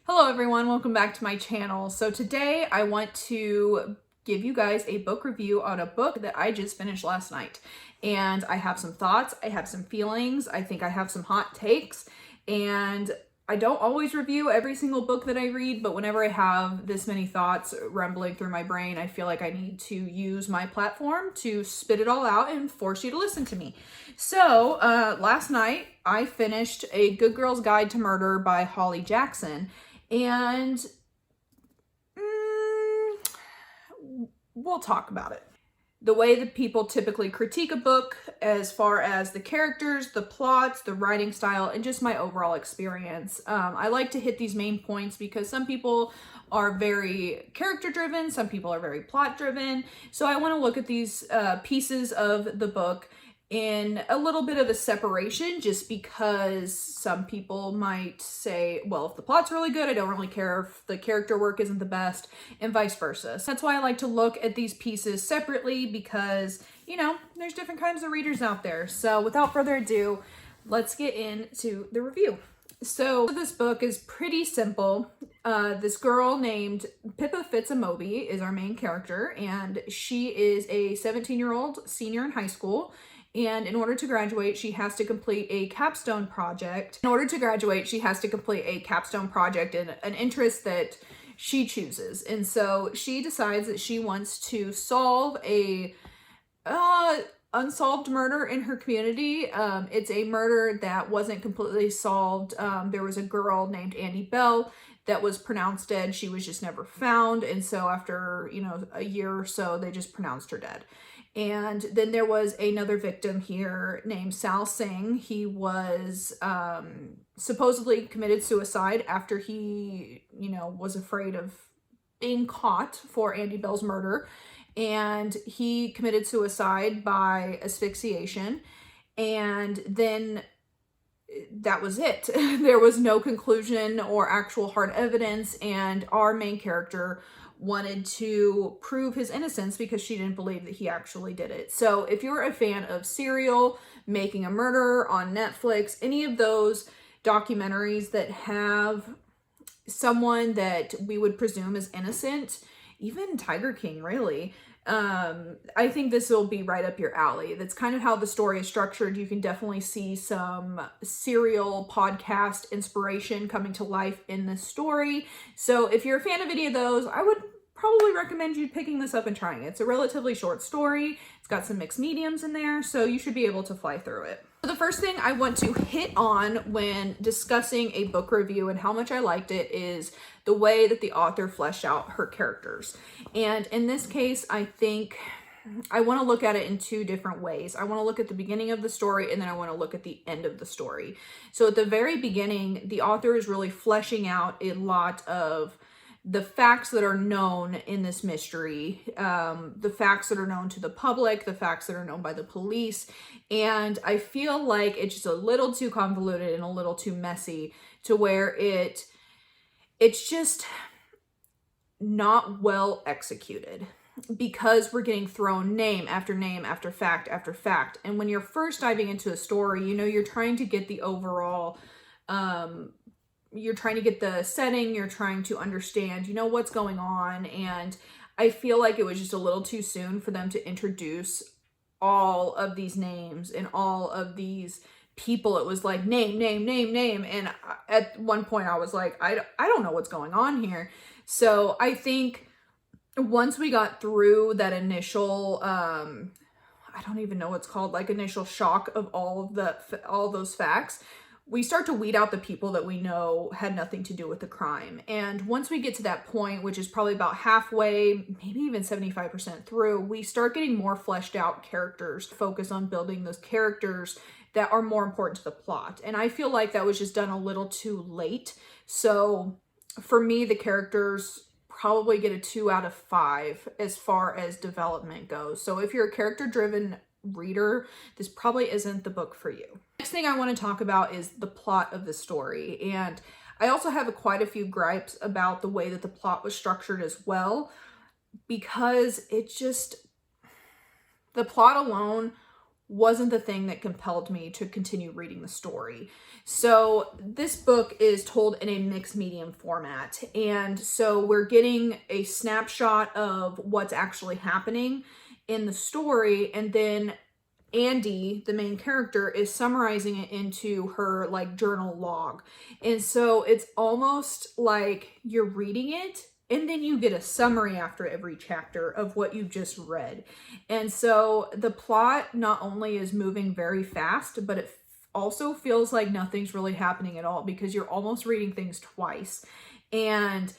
Hello everyone, welcome back to my channel. So today I want to give you guys a book review on a book that I just finished last night. And I have some thoughts, I have some feelings, I think I have some hot takes, and I don't always review every single book that I read, but whenever I have this many thoughts rumbling through my brain, I feel like I need to use my platform to spit it all out and force you to listen to me. So last night I finished A Good Girl's Guide to Murder by Holly Jackson, and we'll talk about it. The way that people typically critique a book as far as the characters, the plots, the writing style, and just my overall experience. I like to hit these main points because some people are very character driven, some people are very plot driven. So I want to look at these pieces of the book in a little bit of a separation, just because some people might say, well, if the plot's really good, I don't really care if the character work isn't the best, and vice versa. So that's why I like to look at these pieces separately, because, you know, there's different kinds of readers out there. So without further ado, let's get into the review. So this book is pretty simple. This girl named Pippa Fitzamobi is our main character, and she is a 17-year-old senior in high school. And in order to graduate, she has to complete a capstone project. In order to graduate, she has to complete a capstone project in an interest that she chooses. And so she decides that she wants to solve a unsolved murder in her community. It's a murder that wasn't completely solved. There was a girl named Andy Bell that was pronounced dead. She was just never found. And so after, a year or so, they just pronounced her dead. And then there was another victim here named Sal Singh. He was supposedly committed suicide after he, was afraid of being caught for Andy Bell's murder. And he committed suicide by asphyxiation. And then that was it. There was no conclusion or actual hard evidence. And our main character wanted to prove his innocence because she didn't believe that he actually did it. So if you're a fan of Serial, Making a Murder on Netflix, any of those documentaries that have someone that we would presume is innocent, even Tiger King, really, I think this will be right up your alley. That's kind of how the story is structured. You can definitely see some Serial podcast inspiration coming to life in this story. So if you're a fan of any of those, I would probably recommend you picking this up and trying it. It's a relatively short story. It's got some mixed mediums in there, so you should be able to fly through it. So the first thing I want to hit on when discussing a book review and how much I liked it is the way that the author fleshed out her characters. And in this case, I think I want to look at it in two different ways. I want to look at the beginning of the story, and then I want to look at the end of the story. So at the very beginning, the author is really fleshing out a lot of the facts that are known in this mystery, the facts that are known to the public, the facts that are known by the police. And I feel like it's just a little too convoluted and a little too messy to where it's just not well executed, because we're getting thrown name after name after fact after fact. And when you're first diving into a story, you're trying to get the overall, you're trying to get the setting, you're trying to understand, what's going on. And I feel like it was just a little too soon for them to introduce all of these names and all of these people. It was like name. And at one point I was like, I don't know what's going on here. So I think once we got through that initial, I don't even know what's called, like initial shock of all those facts, we start to weed out the people that we know had nothing to do with the crime. And once we get to that point, which is probably about halfway, maybe even 75% through, we start getting more fleshed out characters, focus on building those characters that are more important to the plot. And I feel like that was just done a little too late. So for me, the characters probably get a 2 out of 5 as far as development goes. So if you're a character-driven reader, this probably isn't the book for you. Next thing I want to talk about is the plot of the story. And I also have quite a few gripes about the way that the plot was structured as well, because the plot alone wasn't the thing that compelled me to continue reading the story. So this book is told in a mixed medium format. And so we're getting a snapshot of what's actually happening in the story. And then Andy, the main character, is summarizing it into her like journal log. And so it's almost like you're reading it and then you get a summary after every chapter of what you've just read. And so the plot not only is moving very fast, but it also feels like nothing's really happening at all because you're almost reading things twice. And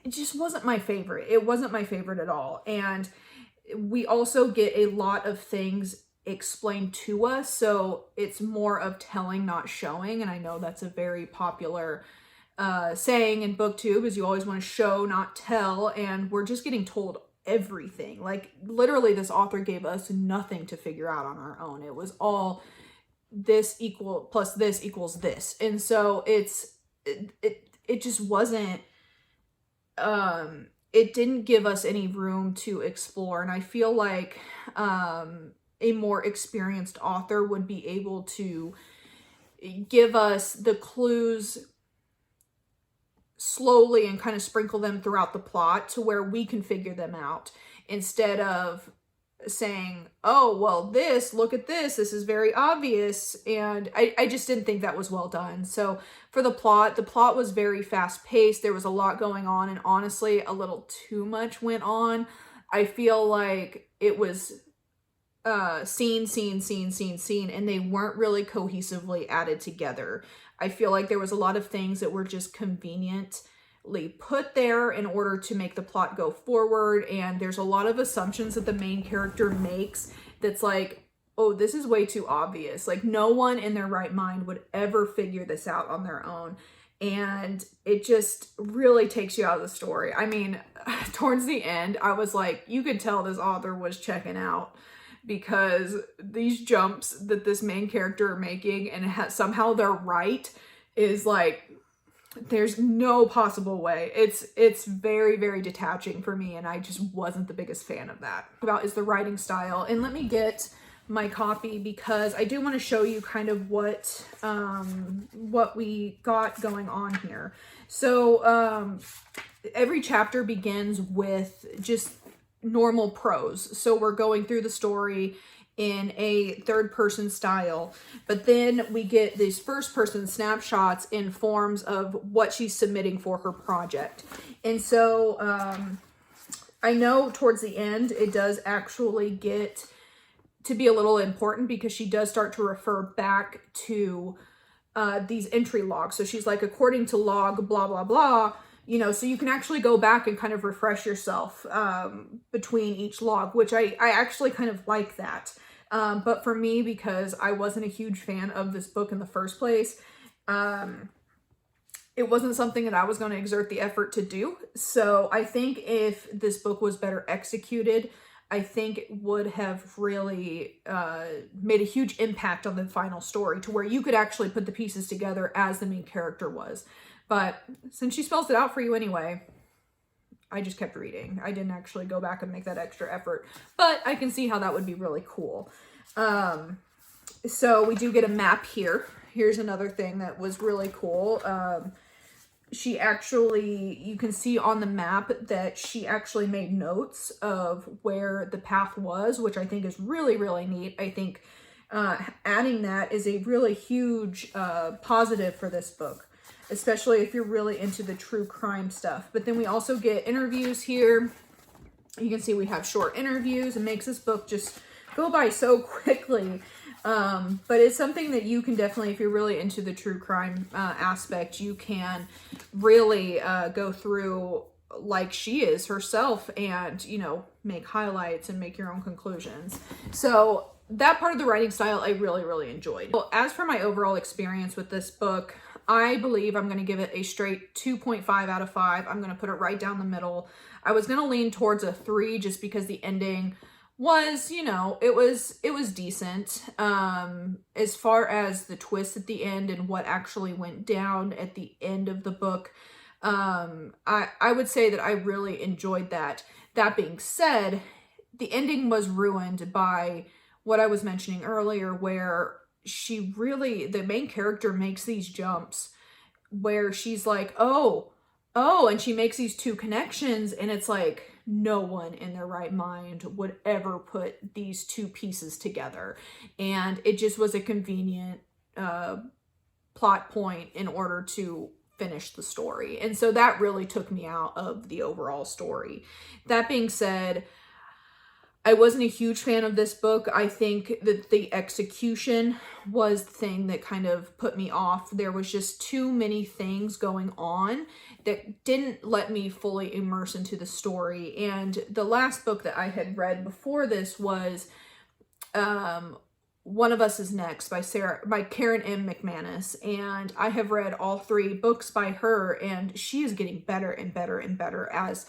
it just wasn't my favorite. It wasn't my favorite at all. And we also get a lot of things explained to us, so it's more of telling, not showing. And I know that's a very popular saying in booktube, is you always want to show, not tell, and we're just getting told everything. Like literally this author gave us nothing to figure out on our own. It was all this equal plus this equals this. And so it just wasn't it didn't give us any room to explore. And I feel like a more experienced author would be able to give us the clues slowly and kind of sprinkle them throughout the plot to where we can figure them out, instead of saying, oh, well, look at this is very obvious. And I just didn't think that was well done. So for the plot was very fast paced. There was a lot going on, and honestly, a little too much went on. I feel like it was scene, and they weren't really cohesively added together. I feel like there was a lot of things that were just conveniently put there in order to make the plot go forward, and there's a lot of assumptions that the main character makes that's like, oh, this is way too obvious. Like no one in their right mind would ever figure this out on their own. And it just really takes you out of the story. I mean, towards the end, I was like, you could tell this author was checking out, because these jumps that this main character are making, and somehow they're right, is like, there's no possible way. It's very, very detaching for me, and I just wasn't the biggest fan of that. About is the writing style. And let me get my copy because I do want to show you kind of what we got going on here. So every chapter begins with just normal prose. So we're going through the story in a third person style, but then we get these first person snapshots in forms of what she's submitting for her project. And so I know towards the end it does actually get to be a little important, because she does start to refer back to these entry logs. So she's like, according to log blah blah blah, you know, so you can actually go back and kind of refresh yourself between each log, which I actually kind of like that. But for me, because I wasn't a huge fan of this book in the first place, it wasn't something that I was going to exert the effort to do. So I think if this book was better executed, I think it would have really made a huge impact on the final story, to where you could actually put the pieces together as the main character was. But since she spells it out for you anyway, I just kept reading. I didn't actually go back and make that extra effort, but I can see how that would be really cool. So we do get a map here. Here's another thing that was really cool. She actually, you can see on the map that she actually made notes of where the path was, which I think is really, really neat. I think adding that is a really huge positive for this book, especially if you're really into the true crime stuff. But then we also get interviews here. You can see we have short interviews. It makes this book just go by so quickly. But it's something that you can definitely, if you're really into the true crime aspect, you can really go through like she is herself, and, you know, make highlights and make your own conclusions. So that part of the writing style I really, really enjoyed. Well, as for my overall experience with this book, I believe I'm going to give it a straight 2.5 out of 5. I'm going to put it right down the middle. I was going to lean towards a 3 just because the ending was, you know, it was decent. As far as the twist at the end and what actually went down at the end of the book, I would say that I really enjoyed that. That being said, the ending was ruined by what I was mentioning earlier, where the main character makes these jumps where she's like, oh, and she makes these two connections, and it's like no one in their right mind would ever put these two pieces together. And it just was a convenient plot point in order to finish the story. And so that really took me out of the overall story. That being said, I wasn't a huge fan of this book. I think that the execution was the thing that kind of put me off. There was just too many things going on that didn't let me fully immerse into the story. And the last book that I had read before this was One of Us Is Next by Karen M. McManus. And I have read all 3 books by her, and she is getting better and better and better as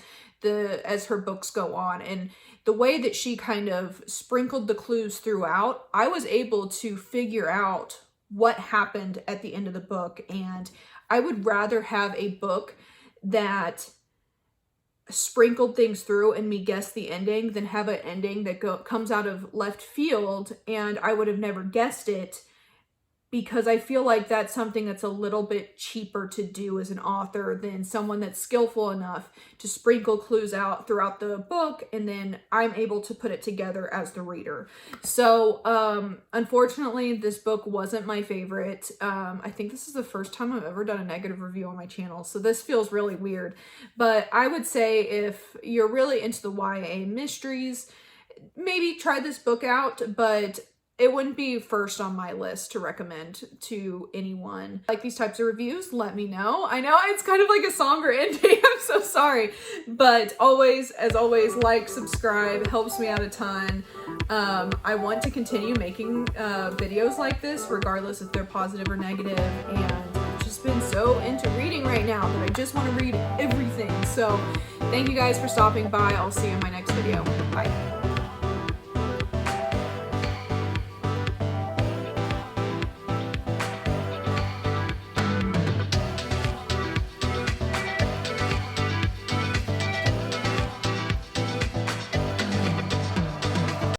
her books go on. And the way that she kind of sprinkled the clues throughout, I was able to figure out what happened at the end of the book. And I would rather have a book that sprinkled things through and me guess the ending than have an ending that comes out of left field and I would have never guessed it, because I feel like that's something that's a little bit cheaper to do as an author than someone that's skillful enough to sprinkle clues out throughout the book, and then I'm able to put it together as the reader. So unfortunately, this book wasn't my favorite. I think this is the first time I've ever done a negative review on my channel, so this feels really weird. But I would say if you're really into the YA mysteries, maybe try this book out, but it wouldn't be first on my list to recommend to anyone. Like these types of reviews, let me know. I know it's kind of like a somber ending. I'm so sorry. But as always, like, subscribe. Helps me out a ton. I want to continue making videos like this, regardless if they're positive or negative. And I've just been so into reading right now that I just want to read everything. So thank you guys for stopping by. I'll see you in my next video. Bye.